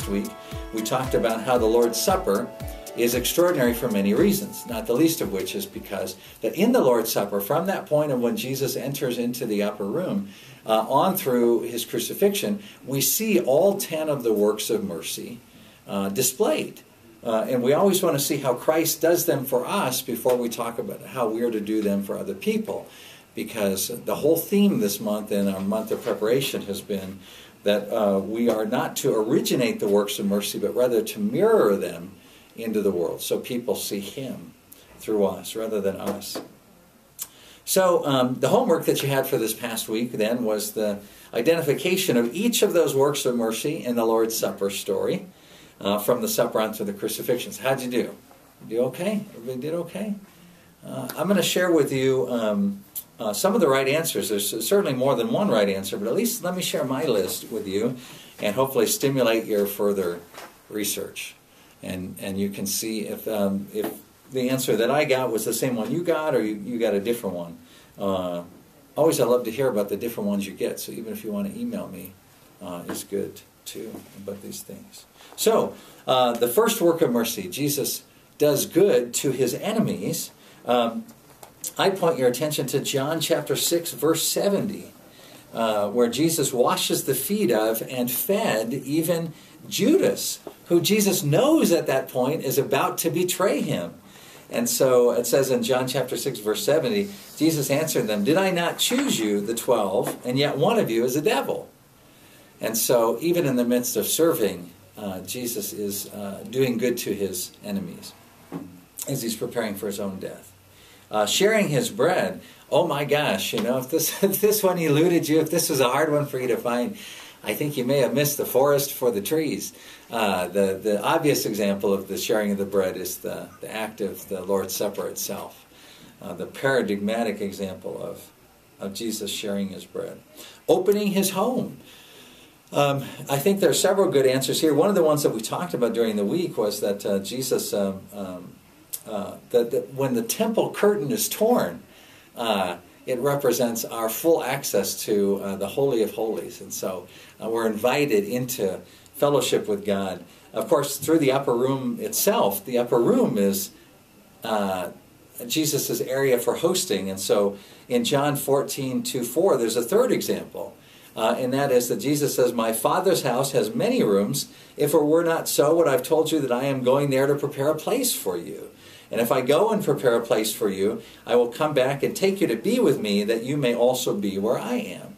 last week, we talked about how the Lord's Supper is extraordinary for many reasons, not the least of which is because that in the Lord's Supper, from that point of when Jesus enters into the upper room, on through his crucifixion, we see all 10 of the works of mercy displayed. And we always want to see how Christ does them for us before we talk about how we are to do them for other people. Because the whole theme this month in our month of preparation has been that we are not to originate the works of mercy, but rather to mirror them into the world so people see him through us rather than us. So the homework that you had for this past week then was the identification of each of those works of mercy in the Lord's Supper story from the supper on to the crucifixions. How'd you do? You do okay? Everybody did okay? I'm going to share with you some of the right answers. There's certainly more than one right answer, but at least let me share my list with you and hopefully stimulate your further research. And you can see if the answer that I got was the same one you got or you got a different one. Always I love to hear about the different ones you get, so even if you want to email me, it's good too about these things. So, the first work of mercy, Jesus does good to his enemies. I point your attention to John chapter 6, verse 70, where Jesus washes the feet of and fed even Judas, who Jesus knows at that point is about to betray him. And so it says in John chapter 6, verse 70, Jesus answered them, "Did I not choose you, the 12, and yet one of you is a devil?" And so even in the midst of serving, Jesus is doing good to his enemies as he's preparing for his own death. Sharing his bread. Oh my gosh, if this one eluded you, if this was a hard one for you to find, I think you may have missed the forest for the trees. The obvious example of the sharing of the bread is the act of the Lord's Supper itself. The paradigmatic example of Jesus sharing his bread. Opening his home. I think there are several good answers here. One of the ones that we talked about during the week was that Jesus, that when the temple curtain is torn, it represents our full access to the Holy of Holies. And so we're invited into fellowship with God. Of course, through the upper room itself, the upper room is Jesus' area for hosting. And so in John 14:2-4, there's a third example. And that is that Jesus says, "My Father's house has many rooms. If it were not so, would I have told you that I am going there to prepare a place for you? And if I go and prepare a place for you, I will come back and take you to be with me, that you may also be where I am."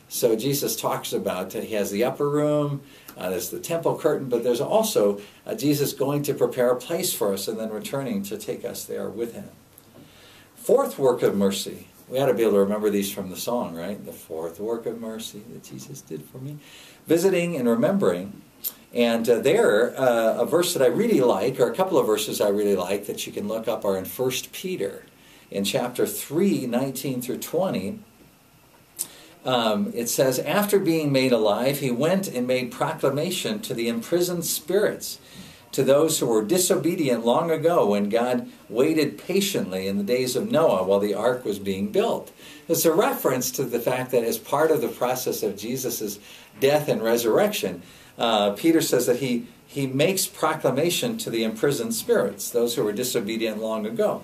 So Jesus talks about, he has the upper room, there's the temple curtain, but there's also Jesus going to prepare a place for us and then returning to take us there with him. Fourth work of mercy. We ought to be able to remember these from the song, right? The fourth work of mercy that Jesus did for me. Visiting and remembering. And there, a verse that I really like, or a couple of verses I really like that you can look up are in 1 Peter. In chapter 3, 19-20, it says, "After being made alive, he went and made proclamation to the imprisoned spirits, to those who were disobedient long ago when God waited patiently in the days of Noah while the ark was being built." It's a reference to the fact that as part of the process of Jesus' death and resurrection, Peter says that he makes proclamation to the imprisoned spirits, those who were disobedient long ago.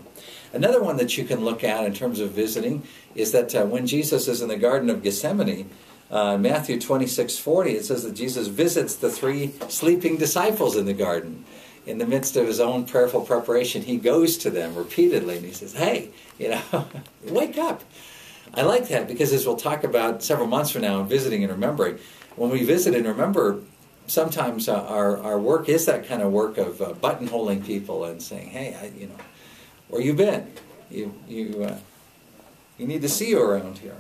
Another one that you can look at in terms of visiting is that when Jesus is in the Garden of Gethsemane, Matthew 26:40, it says that Jesus visits the 3 sleeping disciples in the garden. In the midst of his own prayerful preparation, he goes to them repeatedly and he says, "Hey, wake up." I like that because, as we'll talk about several months from now in visiting and remembering, when we visit and remember, sometimes our work is that kind of work of buttonholing people and saying, "Hey, where you been? You need to see you around here."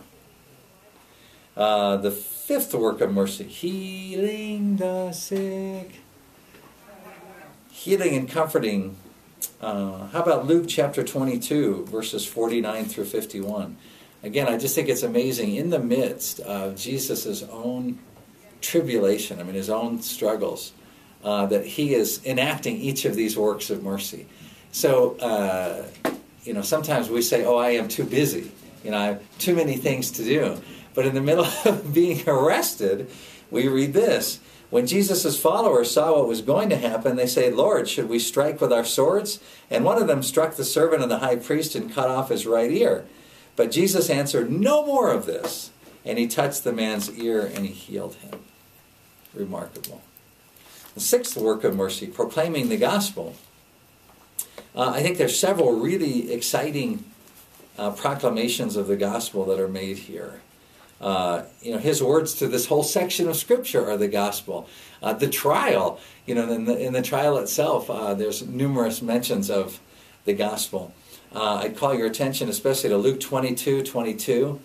The fifth work of mercy, healing the sick. Healing and comforting. How about Luke chapter 22, verses 49-51? Again, I just think it's amazing. In the midst of Jesus' own tribulation, his own struggles, that he is enacting each of these works of mercy. So, sometimes we say, "Oh, I am too busy. I have too many things to do." But in the middle of being arrested, we read this. When Jesus' followers saw what was going to happen, they say, "Lord, should we strike with our swords?" And one of them struck the servant of the high priest and cut off his right ear. But Jesus answered, "No more of this." And he touched the man's ear and he healed him. Remarkable. The sixth work of mercy, proclaiming the gospel. I think there's several really exciting proclamations of the gospel that are made here. His words to this whole section of Scripture are the gospel. The trial, in the trial itself, there's numerous mentions of the gospel. I'd call your attention especially to Luke 22:22.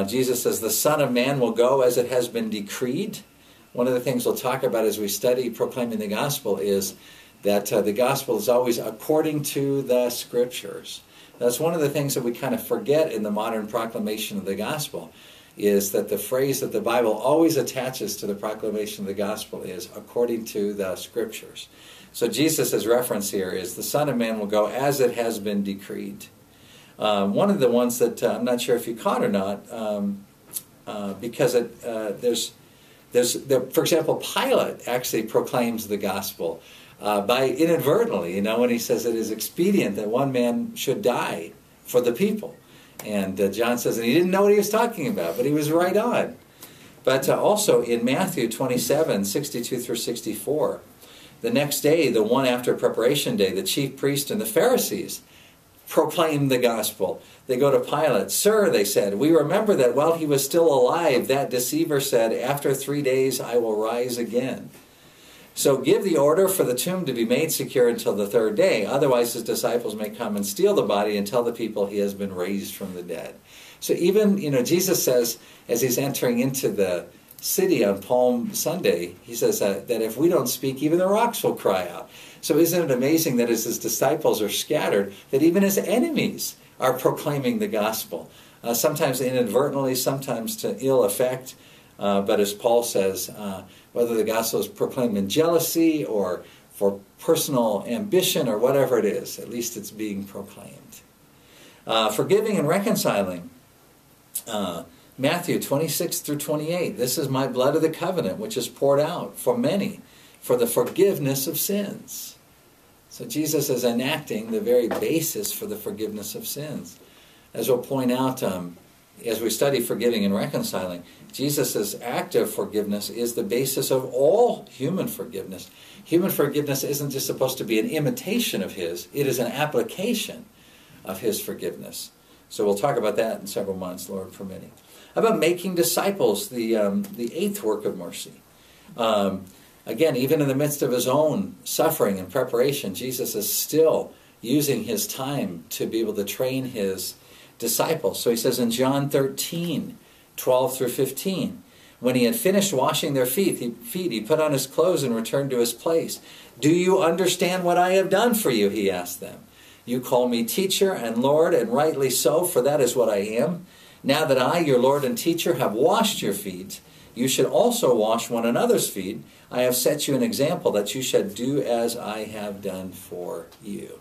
Jesus says, "The Son of Man will go as it has been decreed." One of the things we'll talk about as we study proclaiming the gospel is that the gospel is always according to the Scriptures. That's one of the things that we kind of forget in the modern proclamation of the gospel, is that the phrase that the Bible always attaches to the proclamation of the gospel is according to the Scriptures. So Jesus' reference here is the Son of Man will go as it has been decreed. One of the ones that I'm not sure if you caught or not, because for example, Pilate actually proclaims the gospel by inadvertently, when he says it is expedient that one man should die for the people. And John says, and he didn't know what he was talking about, but he was right on. But also in Matthew 27:62-64, the next day, the one after preparation day, the chief priest and the Pharisees proclaimed the gospel. They go to Pilate. "Sir," they said, "we remember that while he was still alive, that deceiver said, 'After 3 days I will rise again.' So give the order for the tomb to be made secure until the 3rd day. Otherwise his disciples may come and steal the body and tell the people he has been raised from the dead." So even, Jesus says, as he's entering into the city on Palm Sunday, he says that if we don't speak, even the rocks will cry out. So isn't it amazing that as his disciples are scattered, that even his enemies are proclaiming the gospel? Sometimes inadvertently, sometimes to ill effect. But as Paul says, whether the gospel is proclaimed in jealousy or for personal ambition or whatever it is, at least it's being proclaimed. Forgiving and reconciling. Matthew 26-28. "This is my blood of the covenant, which is poured out for many for the forgiveness of sins." So Jesus is enacting the very basis for the forgiveness of sins. As we'll point out, as we study forgiving and reconciling, Jesus' act of forgiveness is the basis of all human forgiveness. Human forgiveness isn't just supposed to be an imitation of his, it is an application of his forgiveness. So we'll talk about that in several months, Lord permitting. How about making disciples, the 8th work of mercy? Again, even in the midst of his own suffering and preparation, Jesus is still using his time to be able to train his disciples. So he says in John 13:12-15, when he had finished washing their feet, he put on his clothes and returned to his place. "Do you understand what I have done for you?" he asked them. "You call me teacher and Lord, and rightly so, for that is what I am. Now that I, your Lord and teacher, have washed your feet, you should also wash one another's feet. I have set you an example that you should do as I have done for you."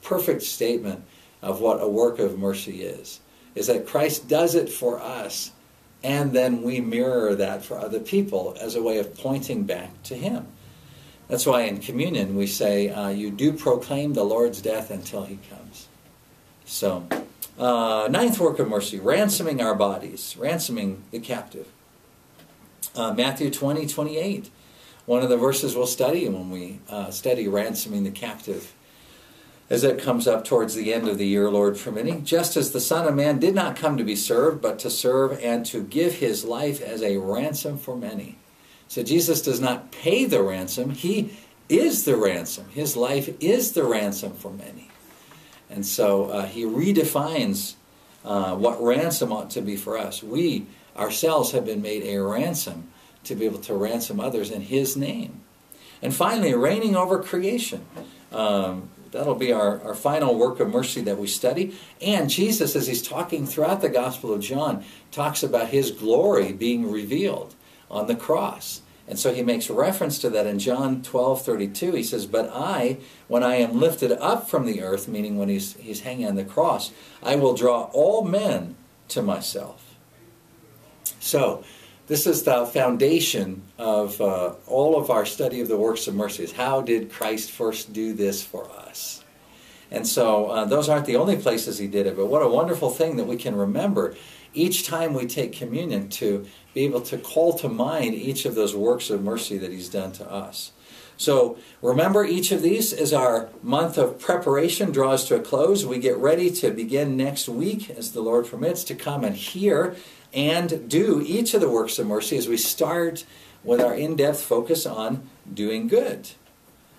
Perfect statement of what a work of mercy is that Christ does it for us, and then we mirror that for other people as a way of pointing back to him. That's why in communion we say, you do proclaim the Lord's death until he comes. So, 9th work of mercy, ransoming our bodies, ransoming the captive. Matthew 20:28, one of the verses we'll study when we study ransoming the captive, as it comes up towards the end of the year, Lord permitting. "Just as the Son of Man did not come to be served, but to serve and to give his life as a ransom for many." So Jesus does not pay the ransom, he is the ransom. His life is the ransom for many. And so he redefines what ransom ought to be for us. We ourselves have been made a ransom to be able to ransom others in his name. And finally, reigning over creation. That'll be our final work of mercy that we study. And Jesus, as he's talking throughout the Gospel of John, talks about his glory being revealed on the cross. And so he makes reference to that in John 12:32. He says, "But I, when I am lifted up from the earth," meaning when he's hanging on the cross, "I will draw all men to myself." So, This is the foundation of all of our study of the works of mercy. Is how did Christ first do this for us? And so those aren't the only places he did it, but what a wonderful thing that we can remember each time we take communion to be able to call to mind each of those works of mercy that he's done to us. So remember, each of these as our month of preparation draws to a close. We get ready to begin next week, as the Lord permits, to come and hear and do each of the works of mercy as we start with our in-depth focus on doing good.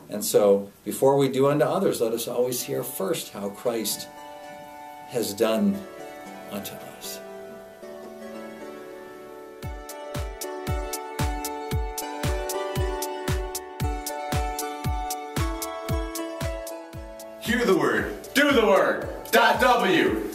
And so, before we do unto others, let us always hear first how Christ has done unto us. Hear the word, do the word. .w